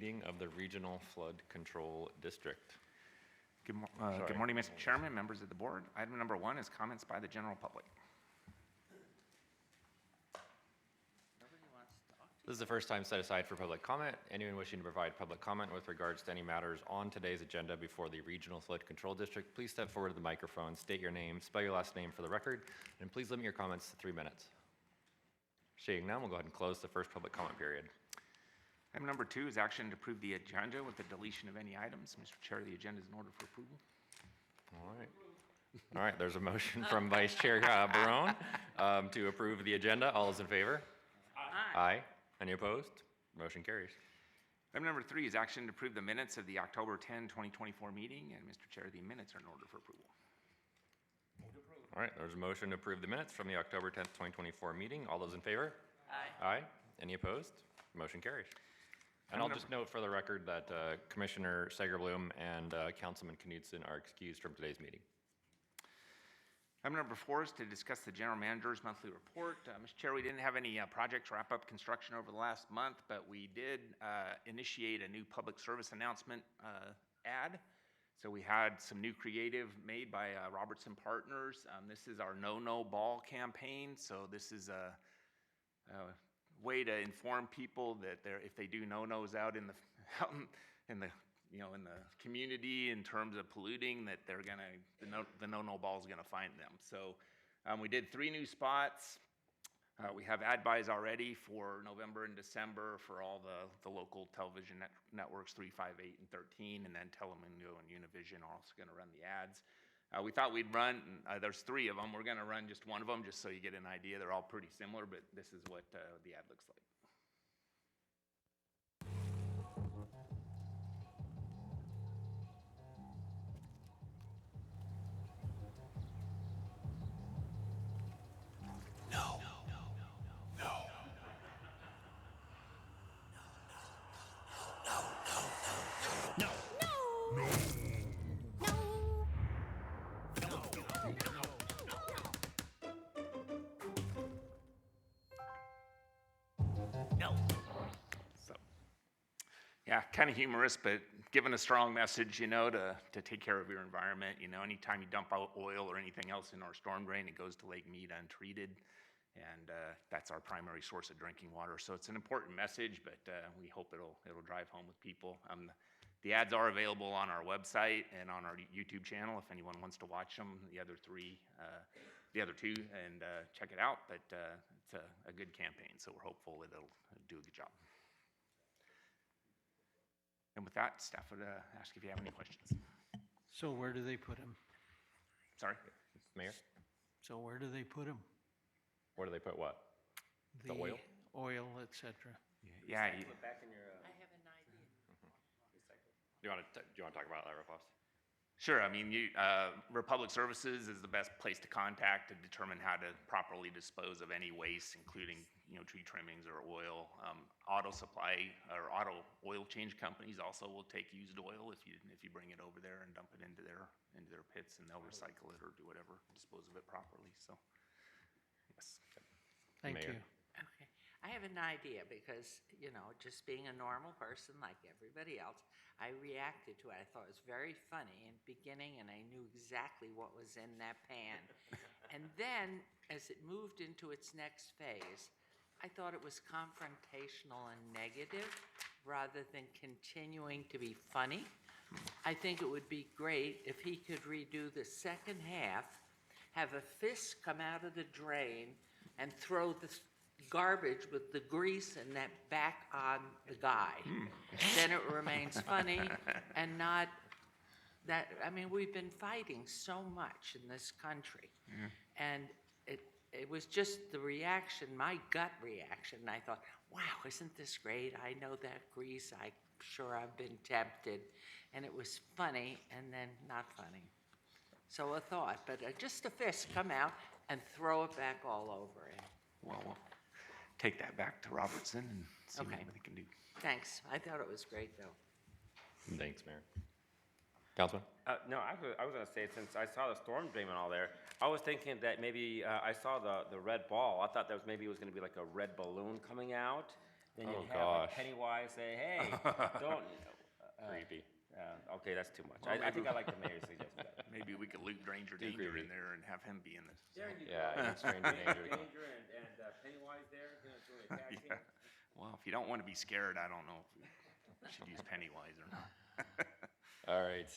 meeting of the Regional Flood Control District. Good morning, Mr. Chairman, members of the board. Item number 1 is comments by the general public. This is the first time set aside for public comment. Anyone wishing to provide public comment with regards to any matters on today's agenda before the Regional Flood Control District, please step forward to the microphone, state your name, spell your last name for the record, and please limit your comments to 3 minutes. Seeing none, we'll go ahead and close the first public comment period. Item number 2 is action to approve the agenda with the deletion of any items. Mr. Chair, the agenda is in order for approval. All right, there's a motion from Vice Chair Barone to approve the agenda. All those in favor? Aye. Any opposed? Motion carries. Item number 3 is action to approve the minutes of the October 10, 2024 meeting. And Mr. Chair, the minutes are in order for approval. All right, there's a motion to approve the minutes from the October 10th, 2024 meeting. All those in favor? Aye. Any opposed? Motion carries. And I'll just note for the record that Commissioner Segerbloom and Councilman Knudsen are excused from today's meeting. Item number 4 is to discuss the general manager's monthly report. Mr. Chair, we didn't have any projects wrap up construction over the last month, but we did initiate a new public service announcement ad. So we had some new creative made by Robertson Partners. This is our No Ball campaign. So this is a way to inform people that if they do no-nos out in the community in terms of polluting, that they're gonna the no ball is gonna find them. So we did 3 new spots. We have ad buys already for November and December for all the local television networks 3, 5, 8, and 13, and then Telemundo and Univision are also gonna run the ads. We thought we'd run, there's 3 of them. We're gonna run just one of them just so you get an idea. They're all pretty similar, but this is what the ad looks like. Yeah, kind of humorous, but giving a strong message, to take care of your environment. Anytime you dump out oil or anything else in our storm drain, it goes to Lake Mead untreated, and that's our primary source of drinking water. So it's an important message, but we hope it'll drive home with people. The ads are available on our website and on our YouTube channel if anyone wants to watch them. The other 2, and check it out. But it's a good campaign, so we're hopeful that it'll do a good job. And with that, staff would ask if you have any questions. So where do they put them? Sorry? Mayor? So where do they put them? Where do they put what? The oil? Oil, et cetera. Yeah. I have an idea. Do you want to talk about that real fast? Sure. Republic Services is the best place to contact to determine how to properly dispose of any waste, including tree trimmings or oil. Auto supply or auto oil change companies also will take used oil if you bring it over there and dump it into their pits, and they'll recycle it or do whatever, dispose of it properly. So, yes. Thank you. Okay. I have an idea because, just being a normal person like everybody else, I reacted to it. I thought it was very funny in the beginning, and I knew exactly what was in that pan. And then, as it moved into its next phase, I thought it was confrontational and negative rather than continuing to be funny. I think it would be great if he could redo the second half, have a fist come out of the drain and throw the garbage with the grease and that back on the guy. Then it remains funny and not that, we've been fighting so much in this country. And it was just the reaction, my gut reaction. I thought, wow, isn't this great? I know that grease. I'm sure I've been tempted. And it was funny and then not funny. So a thought, but just a fist come out and throw it back all over him. Well, we'll take that back to Robertson and see what they can do. Thanks. I thought it was great, though. Thanks, Mayor. Councilman? No, I was going to say, since I saw the storm drain and all there, I was thinking that maybe I saw the red ball. I thought that maybe it was going to be like a red balloon coming out, then Oh, you'd have like gosh. Pennywise say, "Hey, don't." Creepy. Okay, that's too much. Well, I think I like the mayor's suggestion better. Maybe we could loop Granger Too Danger creepy. in there and have him be in this. There you Yeah, go. you stranger danger. Danger and Pennywise there, doing a tag team. Well, if you don't want to be scared, I don't know if we should use Pennywise or not. All right,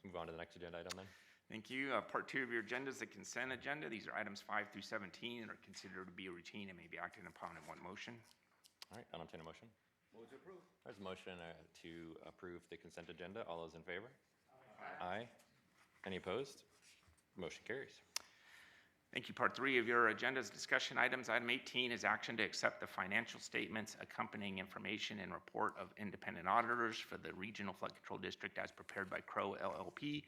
move on to the next agenda item then. Thank you. Part 2 of your agenda is the consent agenda. These are items 5 through 17 and are considered to be routine and may be acted upon in one motion. All right, I'll entertain a motion. Move to approve. There's a motion to approve the consent agenda. All those in favor? Aye. Any opposed? Motion carries. Thank you. Part 3 of your agenda is discussion items. Item 18 is action to accept the financial statements, accompanying information and report of independent auditors for the Regional Flood Control District as prepared by Crow LLP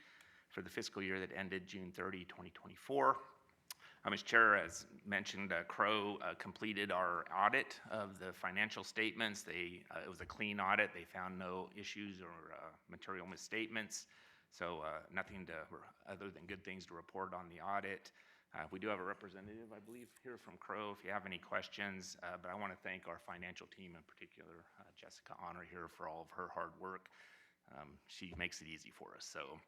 for the fiscal year that ended June 30, 2024. As Chair, as mentioned, Crow completed our audit of the financial statements. It was a clean audit. They found no issues or material misstatements. So nothing other than good things to report on the audit. We do have a representative, I believe, here from Crow if you have any questions. But I want to thank our financial team, in particular, Jessica Honor here, for all of her hard work. She makes it easy for us, so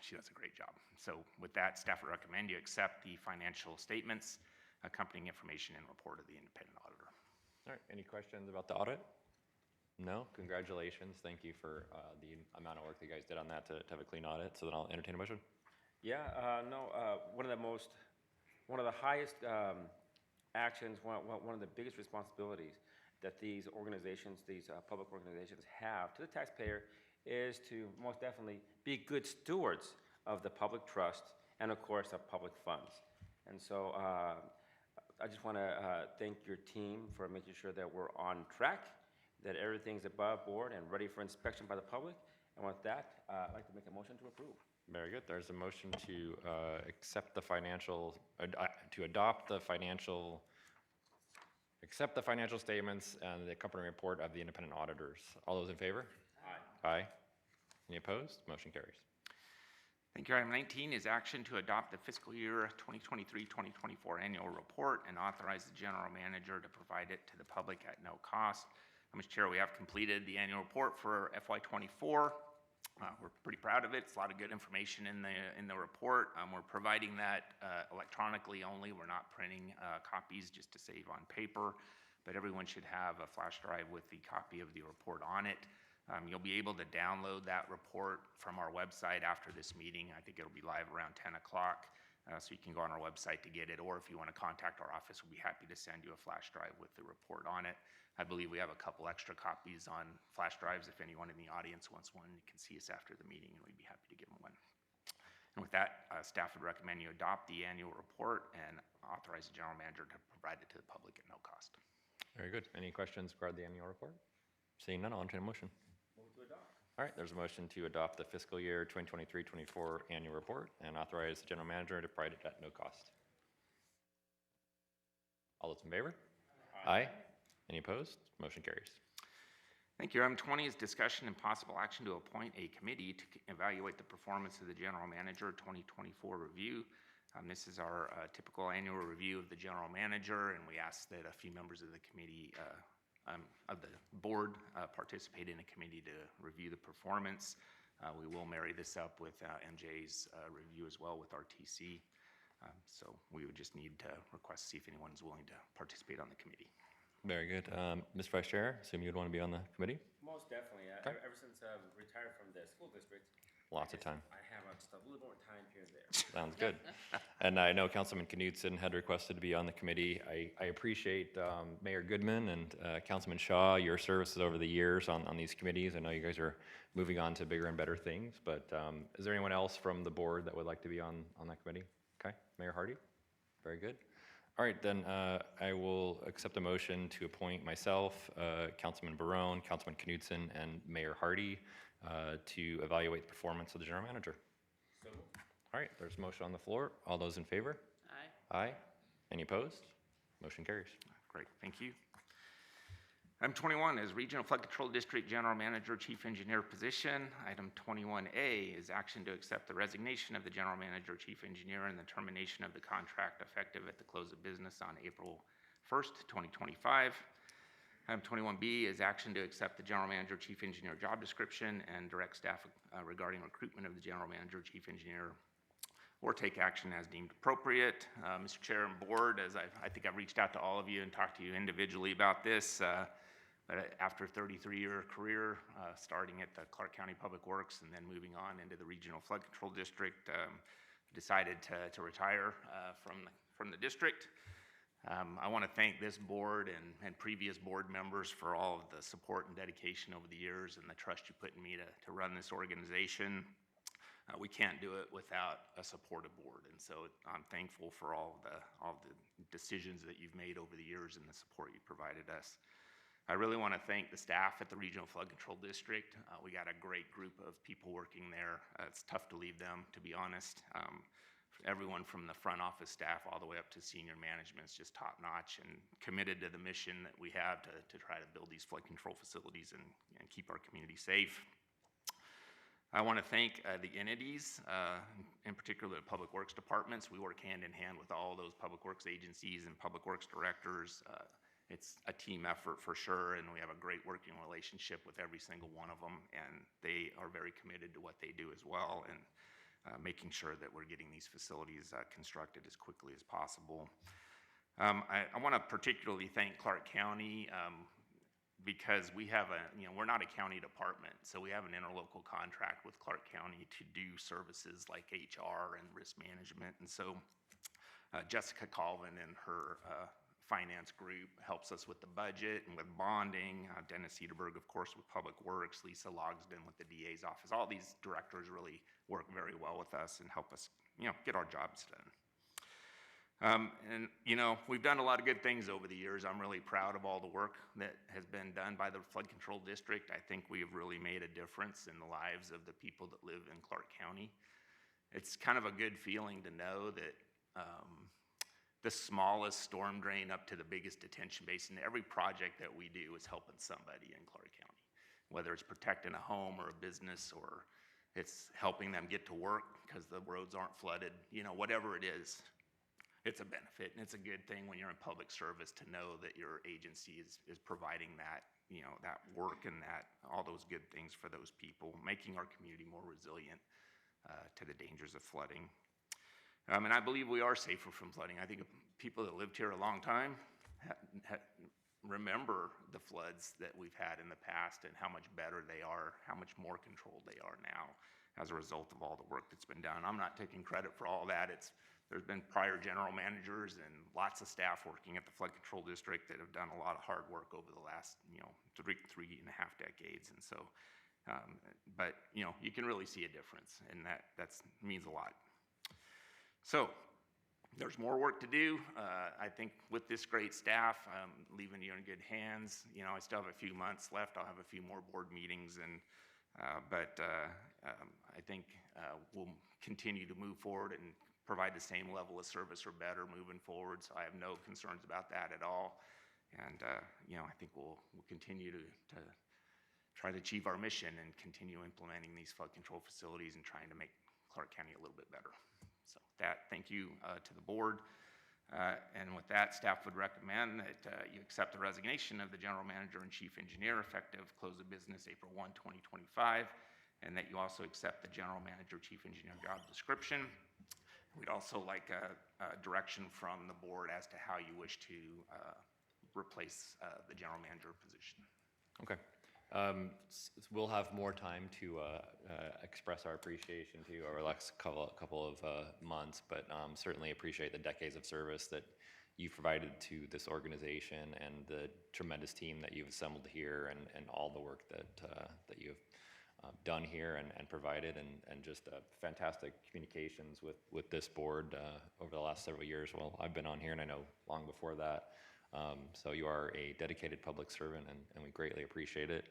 she does a great job. So with that, staff would recommend you accept the financial statements, accompanying information and report of the independent auditor. All right, any questions about the audit? No? Congratulations. Thank you for the amount of work that you guys did on that to have a clean audit. So then I'll entertain a motion. Yeah, one of the highest actions, one of the biggest responsibilities that these organizations, these public organizations have to the taxpayer is to most definitely be good stewards of the public trust and, of course, of public funds. And so I just want to thank your team for making sure that we're on track, that everything's above board and ready for inspection by the public. And with that, I'd like to make a motion to approve. Very good. There's a motion to accept the financial, to adopt the financial, accept the financial statements and the accompanying report of the independent auditors. All those in favor? Aye. Aye. Any opposed? Motion carries. Thank you. Item 19 is action to adopt the fiscal year 2023-2024 annual report and authorize the general manager to provide it to the public at no cost. Mr. Chair, we have completed the annual report for FY24. We're pretty proud of it. It's a lot of good information in the report. We're providing that electronically only. We're not printing copies just to save on paper, but everyone should have a flash drive with the copy of the report on it. You'll be able to download that report from our website after this meeting. I think it'll be live around 10 o'clock, so you can go on our website to get it, or if you want to contact our office, we'll be happy to send you a flash drive with the report on it. I believe we have a couple extra copies on flash drives. If anyone in the audience wants one, you can see us after the meeting, and we'd be happy to give them one. And with that, staff would recommend you adopt the annual report and authorize the general manager to provide it to the public at no cost. Very good. Any questions regarding the annual report? Seeing none, I'll entertain a motion. Move to adopt. All right, there's a motion to adopt the fiscal year 2023-24 annual report and authorize the general manager to provide it at no cost. All those in favor? Aye. Any opposed? Motion carries. Thank you. Item 20 is discussion and possible action to appoint a committee to evaluate the performance of the general manager 2024 review. This is our typical annual review of the general manager, and we ask that a few members of the committee of the board participate in a committee to review the performance. We will marry this up with MJ's review as well with RTC. So we would just need to request to see if anyone's willing to participate on the committee. Very good. Mr. Vice Chair, assume you'd want to be on the committee? Most definitely. Okay. Ever since I've retired from the school district, Lots of time. I have just a little more time here and there. Sounds good. And I know Councilman Knudsen had requested to be on the committee. I appreciate Mayor Goodman and Councilman Shaw, your services over the years on these committees. I know you guys are moving on to bigger and better things, but is there anyone else from the board that would like to be on that committee? Okay, Mayor Hardy? Very good. All right, then I will accept a motion to appoint myself, Councilman Barone, Councilman Knudsen, and Mayor Hardy to evaluate the performance of the general manager. So moved. All right, there's a motion on the floor. All those in favor? Aye. Aye. Any opposed? Motion carries. Great, thank you. Item 21 is Regional Flood Control District General Manager, Chief Engineer position. Item 21A is action to accept the resignation of the General Manager, Chief Engineer, and the termination of the contract effective at the close of business on April 1st, 2025. Item 21B is action to accept the general manager, chief engineer job description and direct staff regarding recruitment of the general manager, chief engineer, or take action as deemed appropriate. Mr. Chair and Board, as I think I've reached out to all of you and talked to you individually about this, but after a 33-year career, starting at the Clark County Public Works and then moving on into the Regional Flood Control District, decided to retire from the district. I want to thank this board and previous board members for all of the support and dedication over the years and the trust you put in me to run this organization. We can't do it without a supportive board, and so I'm thankful for all the decisions that you've made over the years and the support you provided us. I really want to thank the staff at the Regional Flood Control District. We got a great group of people working there. It's tough to leave them, to be honest. Everyone from the front office staff all the way up to senior management is just top notch and committed to the mission that we have to try to build these flood control facilities and keep our community safe. I want to thank the entities, in particular the public works departments. We work hand in hand with all those public works agencies and public works directors. It's a team effort for sure, and we have a great working relationship with every single one of them, and they are very committed to what they do as well, and making sure that we're getting these facilities constructed as quickly as possible. I want to particularly thank Clark County because we have we're not a county department, so we have an interlocal contract with Clark County to do services like HR and risk management, and so Jessica Colvin and her finance group helps us with the budget and with bonding. Dennis Cederberg, of course, with Public Works. Lisa Logsden with the DA's office. All these directors really work very well with us and help us, get our jobs done. And we've done a lot of good things over the years. I'm really proud of all the work that has been done by the Flood Control District. I think we have really made a difference in the lives of the people that live in Clark County. It's kind of a good feeling to know that the smallest storm drain up to the biggest detention basin, every project that we do is helping somebody in Clark County, whether it's protecting a home or a business or it's helping them get to work because the roads aren't flooded, whatever it is, it's a benefit. And it's a good thing when you're in public service to know that your agency is providing that, that work and that all those good things for those people, making our community more resilient to the dangers of flooding. And I believe we are safer from flooding. I think people that lived here a long time remember the floods that we've had in the past and how much better they are, how much more controlled they are now as a result of all the work that's been done. I'm not taking credit for all that. There's been prior general managers and lots of staff working at the Flood Control District that have done a lot of hard work over the last, 3.5 decades. And so, but, you can really see a difference, and that means a lot. So there's more work to do. I think with this great staff, I'm leaving you in good hands. I still have a few months left. I'll have a few more board meetings, but I think we'll continue to move forward and provide the same level of service or better moving forward. So I have no concerns about that at all. And I think we'll continue to try to achieve our mission and continue implementing these flood control facilities and trying to make Clark County a little bit better. So thank you to the board. And with that, staff would recommend that you accept the resignation of the general manager and chief engineer effective close of business April 1, 2025, and that you also accept the general manager, chief engineer job description. We'd also like a direction from the board as to how you wish to replace the general manager position. Okay. We'll have more time to express our appreciation to you over the next couple of months, but certainly appreciate the decades of service that you've provided to this organization and the tremendous team that you've assembled here and all the work that you've done here and provided and just fantastic communications with this board over the last several years. Well, I've been on here and I know long before that. So you are a dedicated public servant, and we greatly appreciate it.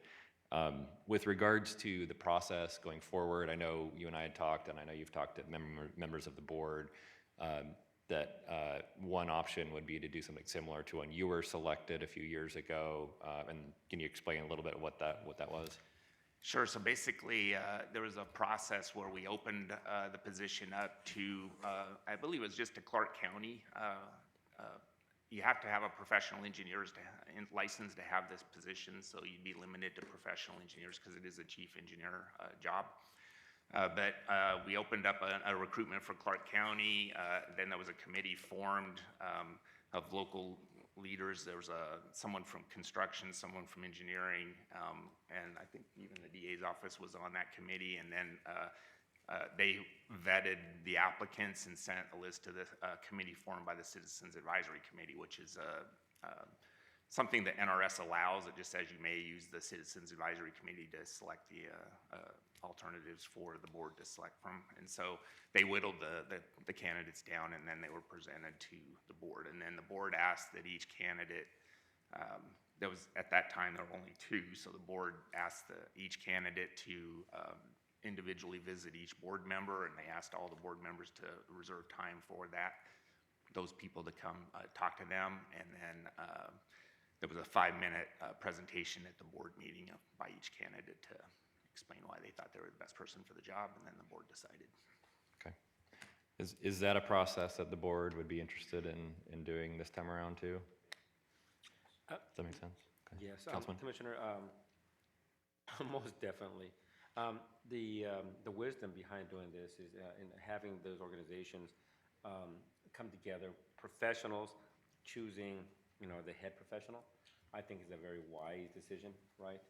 With regards to the process going forward, I know you and I had talked, and I know you've talked to members of the board, that one option would be to do something similar to when you were selected a few years ago. And can you explain a little bit what that was? Sure. So basically, there was a process where we opened the position up to, I believe it was just to Clark County you have to have a professional engineer's license to have this position, so you'd be limited to professional engineers because it is a chief engineer job. But we opened up a recruitment for Clark County. Then there was a committee formed of local leaders. There was someone from construction, someone from engineering, and I think even the DA's office was on that committee. And then they vetted the applicants and sent a list to the committee formed by the Citizens Advisory Committee, which is something that NRS allows. It just says you may use the Citizens Advisory Committee to select the alternatives for the board to select from. And so they whittled the candidates down, and then they were presented to the board. And then the board asked that each candidate, there was, at that time, there were only two, so the board asked each candidate to individually visit each board member, and they asked all the board members to reserve time for those people to come talk to them. And then there was a 5-minute presentation at the board meeting by each candidate to explain why they thought they were the best person for the job, and then the board decided. Okay. Is that a process that the board would be interested in doing this time around too? Does that make sense? Okay. Yes, Councilman? Commissioner, most definitely. The wisdom behind doing this is in having those organizations come together, professionals choosing, the head professional, I think is a very wise decision, right?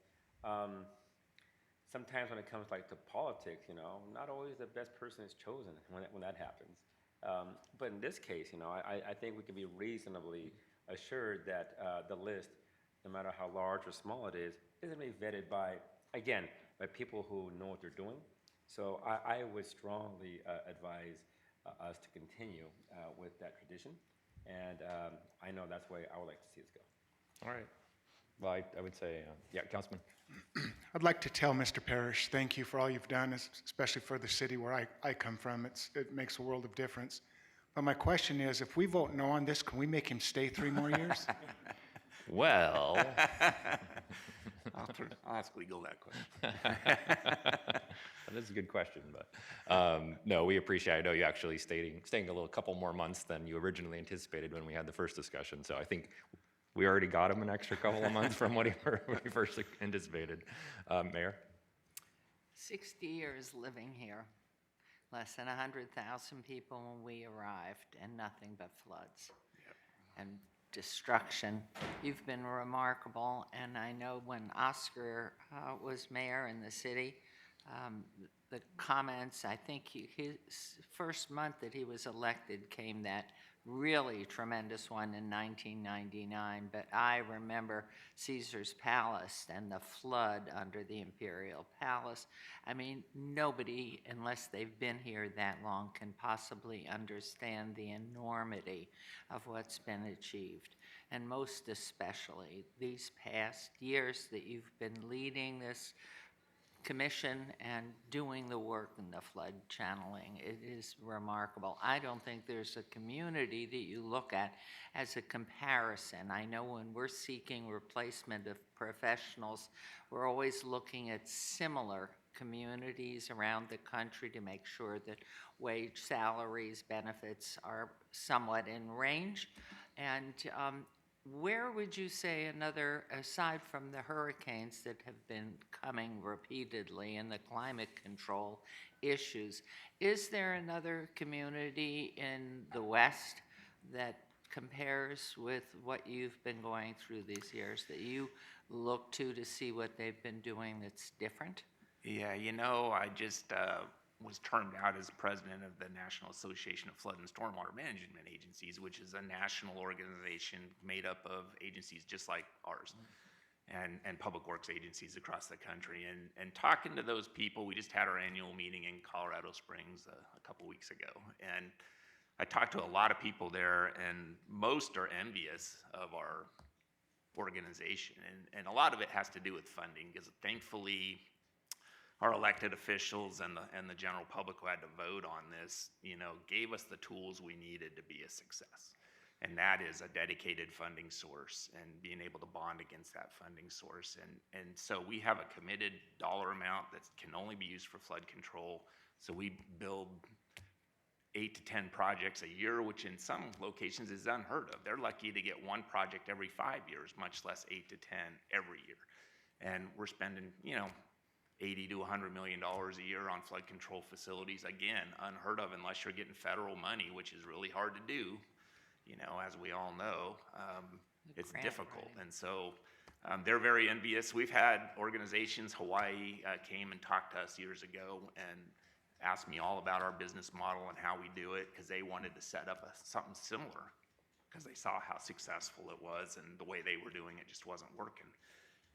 Sometimes when it comes to politics, not always the best person is chosen when that happens. But in this case, I think we can be reasonably assured that the list, no matter how large or small it is really vetted by people who know what they're doing. So I would strongly advise us to continue with that tradition. And I know that's where I would like to see us go. All right. Well, I would say, yeah, Councilman. I'd like to tell Mr. Parrish, thank you for all you've done, especially for the city where I come from. It makes a world of difference. But my question is, if we vote no on this, can we make him stay 3 more years? Well, I'll ask legal that question. that is a good question, but no, we appreciate. I know you actually staying a couple more months than you originally anticipated when we had the first discussion. So I think we already got him an extra couple of months from what he first anticipated. Mayor? 60 years living here, less than 100,000 people when we arrived, and nothing but floods and destruction. You've been remarkable, and I know when Oscar was mayor in the city, the comments, I think his first month that he was elected came that really tremendous one in 1999, but I remember Caesar's Palace and the flood under the Imperial Palace. I mean, nobody, unless they've been here that long, can possibly understand the enormity of what's been achieved. And most especially these past years that you've been leading this commission and doing the work in the flood channeling. It is remarkable. I don't think there's a community that you look at as a comparison. I know when we're seeking replacement of professionals, we're always looking at similar communities around the country to make sure that wage, salaries, benefits are somewhat in range. And where would you say another, aside from the hurricanes that have been coming repeatedly and the climate control issues, is there another community in the West that compares with what you've been going through these years that you look to see what they've been doing that's different? Yeah, I just was termed out as president of the National Association of Flood and Stormwater Management Agencies, which is a national organization made up of agencies just like ours and public works agencies across the country. And talking to those people, we just had our annual meeting in Colorado Springs a couple weeks ago. And I talked to a lot of people there, and most are envious of our organization. And a lot of it has to do with funding, because thankfully, our elected officials and the general public who had to vote on this, gave us the tools we needed to be a success. And that is a dedicated funding source and being able to bond against that funding source. And so we have a committed dollar amount that can only be used for flood control. So we build 8 to 10 projects a year, which in some locations is unheard of. They're lucky to get one project every 5 years, much less 8 to 10 every year. And we're spending, you know, $80 to $100 million a year on flood control facilities. Again, unheard of unless you're getting federal money, which is really hard to do. You know, as we all know, it's grant difficult. writing. And so they're very envious. We've had organizations, Hawaii came and talked to us years ago and asked me all about our business model and how we do it, because they wanted to set up something similar, because they saw how successful it was and the way they were doing it just wasn't working.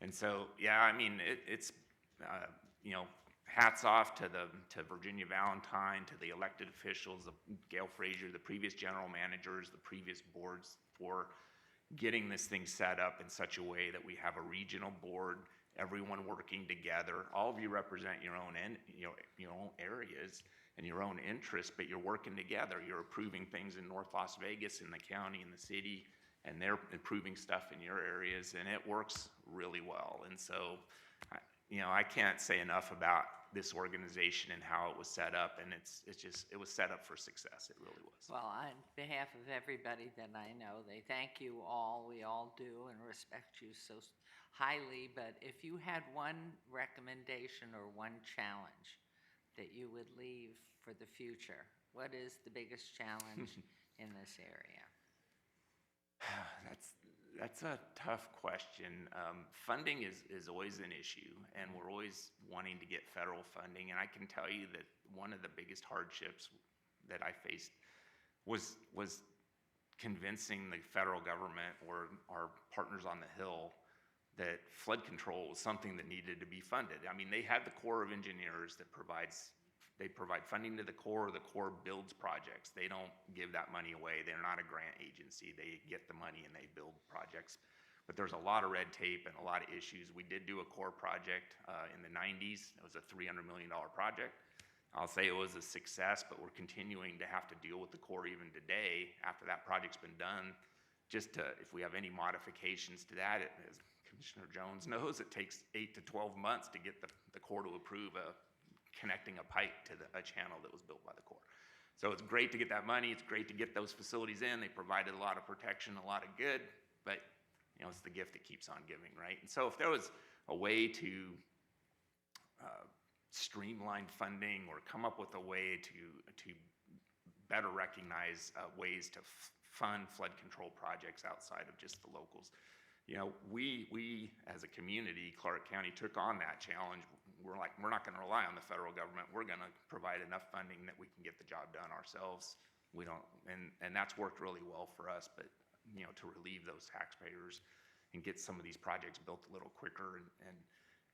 And so, yeah, I mean, it's you know, hats off to Virginia Valentine, to the elected officials, Gail Frazier, the previous general managers, the previous boards, for getting this thing set up in such a way that we have a regional board, everyone working together. All of you represent your own your own areas and your own interests, but you're working together. You're approving things in North Las Vegas, in the county, in the city, and they're improving stuff in your areas, and it works really well. And so, you know, I can't say enough about this organization and how it was set up, and it was set up for success. It really was. Well, on behalf of everybody that I know, they thank you all, we all do, and respect you so highly. But if you had one recommendation or one challenge that you would leave for the future, what is the biggest challenge in this area? That's a tough question. Funding is always an issue, and we're always wanting to get federal funding. And I can tell you that one of the biggest hardships that I faced was convincing the federal government or our partners on the Hill that flood control was something that needed to be funded. I mean, they had the Corps of Engineers that provide funding to the Corps builds projects. They don't give that money away. They're not a grant agency. They get the money and they build projects. But there's a lot of red tape and a lot of issues. We did do a Corps project in the 90s. It was a $300 million project. I'll say it was a success, but we're continuing to have to deal with the Corps even today after that project's been done. If we have any modifications to that, as Commissioner Jones knows, it takes 8 to 12 months to get the Corps to approve connecting a pipe to a channel that was built by the Corps. So it's great to get that money. It's great to get those facilities in. They provided a lot of protection, a lot of good, but you know, it's the gift that keeps on giving, right? And so if there was a way to streamline funding or come up with a way to better recognize ways to fund flood control projects outside of just the locals, you know, we as a community, Clark County, took on that challenge. We're not going to rely on the federal government. We're going to provide enough funding that we can get the job done ourselves. We don't, and that's worked really well for us. But you know, to relieve those taxpayers and get some of these projects built a little quicker, and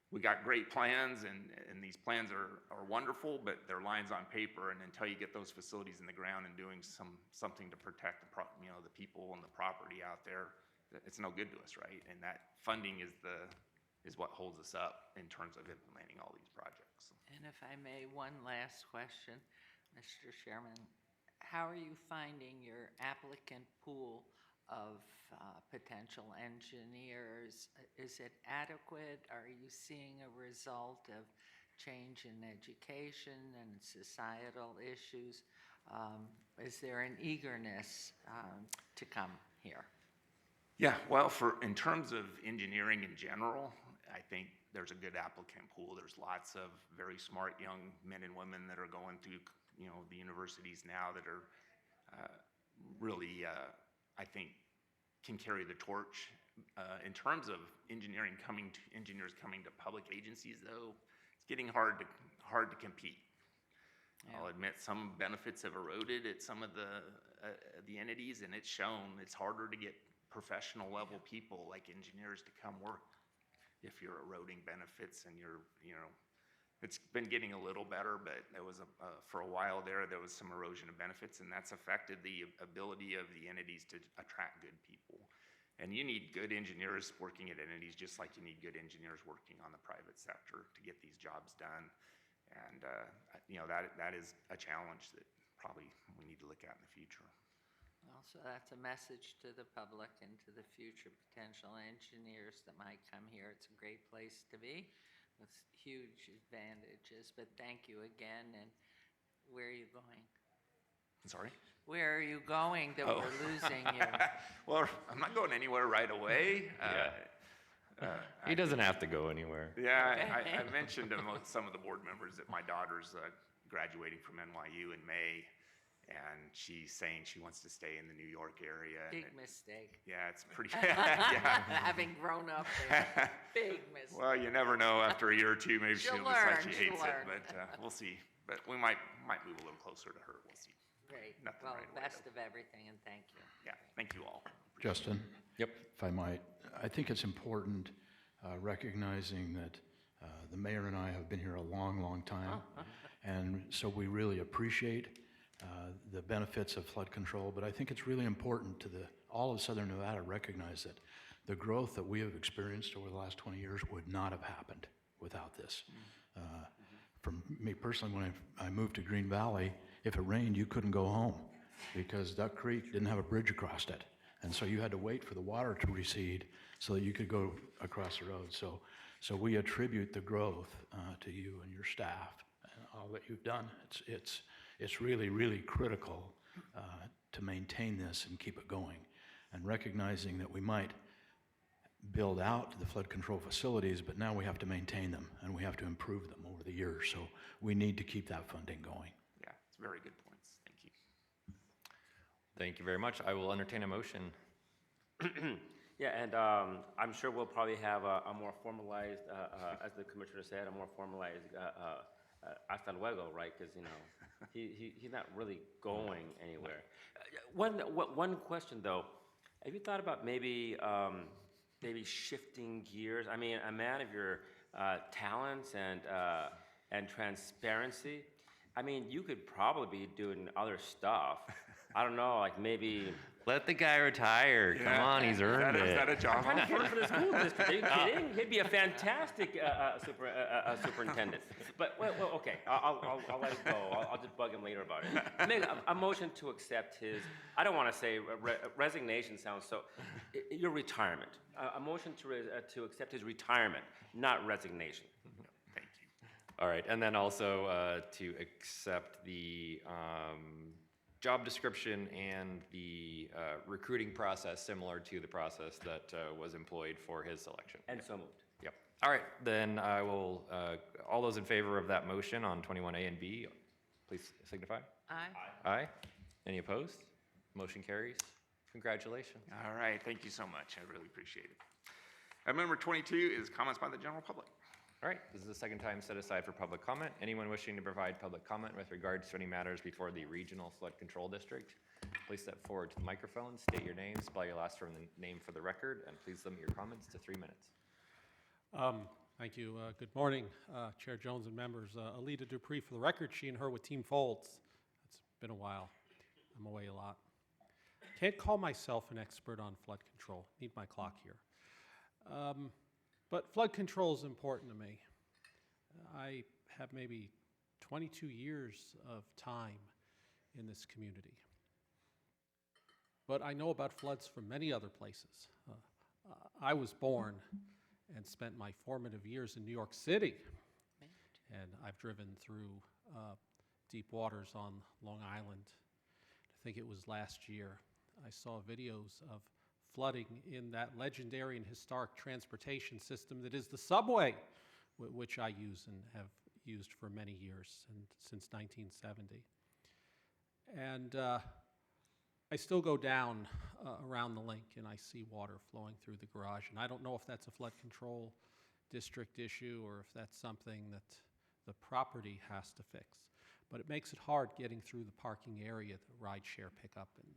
we got great plans, and these plans are wonderful, but they're lines on paper. And until you get those facilities in the ground and doing something to protect the people and the property out there, it's no good to us, right? And that funding is what holds us up in terms of implementing all these projects. And if I may, one last question, Mr. Chairman. How are you finding your applicant pool of potential engineers? Is it adequate? Are you seeing a result of change in education and societal issues? Is there an eagerness to come here? Yeah, well, in terms of engineering in general, I think there's a good applicant pool. There's lots of very smart young men and women that are going through, you know, the universities now that are really, I think, can carry the torch. In terms of engineers coming to public agencies, though, it's getting hard to compete. Yeah. I'll admit some benefits have eroded at some of the entities, and it's shown it's harder to get professional level people like engineers to come work if you're eroding benefits, and it's been getting a little better, but there was for a while there was some erosion of benefits, and that's affected the ability of the entities to attract good people. And you need good engineers working at entities just like you need good engineers working on the private sector to get these jobs done. And that is a challenge that probably we need to look at in the future. Well, so that's a message to the public and to the future potential engineers that might come here. It's a great place to be with huge advantages. But thank you again. And where are you going? Sorry? Where are you going that Oh. we're losing you? Well, I'm not going anywhere right away. He doesn't have to go anywhere. Yeah, I mentioned to some of the board members that my daughter's graduating from NYU in May, and she's saying she wants to stay in the New York area. and Big it- mistake. Yeah, it's pretty, yeah. Having grown up there, big mistake. Well, you never know. After a year or two, maybe She'll she'll decide learn, she she'll hates it, learn. but we'll see. But we might move a little closer to her. We'll see. Great. Nothing Well, right away, best though. of everything, and thank you. Yeah, thank you all. Justin, Yep. if I might, I think it's important recognizing that the mayor and I have been here a long, long time. And so we really appreciate the benefits of flood control, but I think it's really important to all of Southern Nevada recognize that the growth that we have experienced over the last 20 years would not have happened without this. For me personally, when I moved to Green Valley, if it rained, you couldn't go home because Duck Creek didn't have a bridge across it. And so you had to wait for the water to recede so that you could go across the road. So we attribute the growth to you and your staff and all that you've done. It's really, really critical to maintain this and keep it going. And recognizing that we might build out the flood control facilities, but now we have to maintain them and we have to improve them over the years. So we need to keep that funding going. Yeah, it's very good points. Thank you. Thank you very much. I will entertain a motion. Yeah, and I'm sure we'll probably have a more formalized, as the commissioner said, a more formalized hasta luego, right? Because, you know, he's not really going anywhere. One question, though. Have you thought about maybe shifting gears? I mean, a man of your talents and transparency, I mean, you could probably be doing other stuff. I don't know, like maybe... Let the guy retire. Come on, he's earned Is that it. a job Trying to offer? get him for the school district. Are you kidding? He'd be a fantastic superintendent. But well, okay, I'll let it go. I'll just bug him later about it. Make a motion to accept his. I don't want to say resignation. Sounds so. Your retirement. A motion to accept his retirement, not resignation. Thank you. All right, and then also to accept the job description and the recruiting process similar to the process that was employed for his selection. And so moved. Yep. All right, then I will, all those in favor of that motion on 21A and B, please signify. Aye. Aye. Any opposed? Motion carries. Congratulations. All right, thank you so much. I really appreciate it. Item number 22 is comments by the general public. All right, this is the second time set aside for public comment. Anyone wishing to provide public comment with regards to any matters before the Regional Flood Control District, please step forward to the microphone, state your name, spell your last name for the record, and please limit your comments to 3 minutes. Thank you. Good morning, Chair Jones and members. Alita Dupree for the record, she and her with Team Folds. It's been a while. I'm away a lot. Can't call myself an expert on flood control. Need my clock here. But flood control is important to me. I have maybe 22 years of time in this community. But I know about floods from many other places. I was born and spent my formative years in New York City. And I've driven through deep waters on Long Island. I think it was last year. I saw videos of flooding in that legendary and historic transportation system that is the subway, which I use and have used for many years, and since 1970. And I still go down around the link and I see water flowing through the garage. And I don't know if that's a flood control district issue or if that's something that the property has to fix. But it makes it hard getting through the parking area, the rideshare pickup, and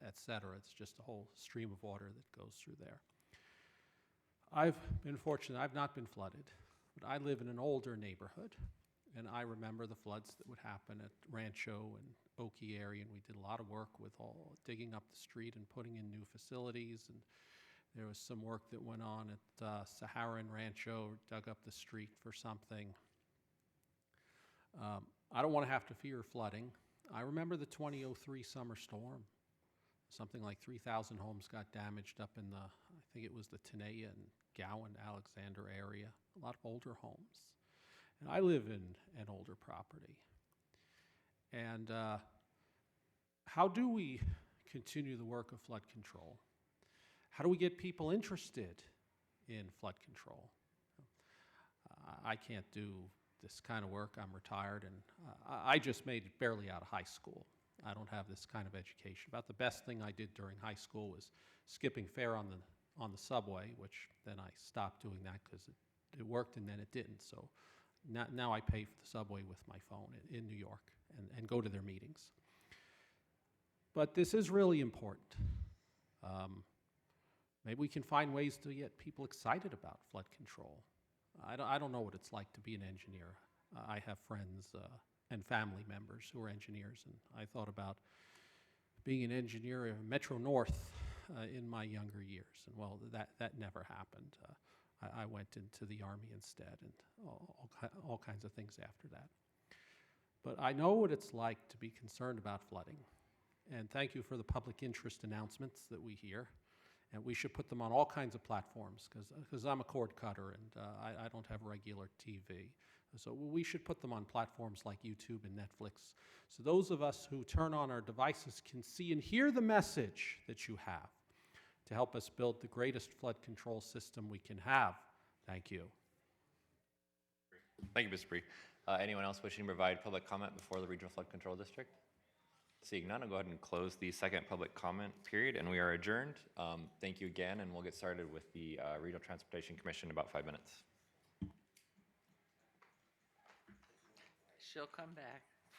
et cetera. It's just a whole stream of water that goes through there. I've been fortunate. I've not been flooded, but I live in an older neighborhood, and I remember the floods that would happen at Rancho and Oakey area, and we did a lot of work with all digging up the street and putting in new facilities, and there was some work that went on at Sahara and Rancho, dug up the street for something. I don't want to have to fear flooding. I remember the 2003 summer storm. Something like 3,000 homes got damaged up in the, I think it was the Tenaya and Gowan, Alexander area, a lot of older homes. And I live in an older property. And how do we continue the work of flood control? How do we get people interested in flood control? I can't do this kind of work. I'm retired, and I just made it barely out of high school. I don't have this kind of education. About the best thing I did during high school was skipping fare on the subway, which then I stopped doing that because it worked and then it didn't. So now I pay for the subway with my phone in New York and go to their meetings. But this is really important. Maybe we can find ways to get people excited about flood control. I don't know what it's like to be an engineer. I have friends and family members who are engineers, and I thought about being an engineer at Metro North in my younger years, and well, that never happened. I went into the Army instead, and all kinds of things after that. But I know what it's like to be concerned about flooding, and thank you for the public interest announcements that we hear. And we should put them on all kinds of platforms, because I'm a cord cutter and I don't have regular TV. So we should put them on platforms like YouTube and Netflix, so those of us who turn on our devices can see and hear the message that you have to help us build the greatest flood control system we can have. Thank you. Thank you, Mr. Bree. Anyone else wishing to provide public comment before the Regional Flood Control District? Seeing none, I'll go ahead and close the second public comment period, and we are adjourned. Thank you again, and we'll get started with the Regional Transportation Commission in about 5 minutes. She'll come back.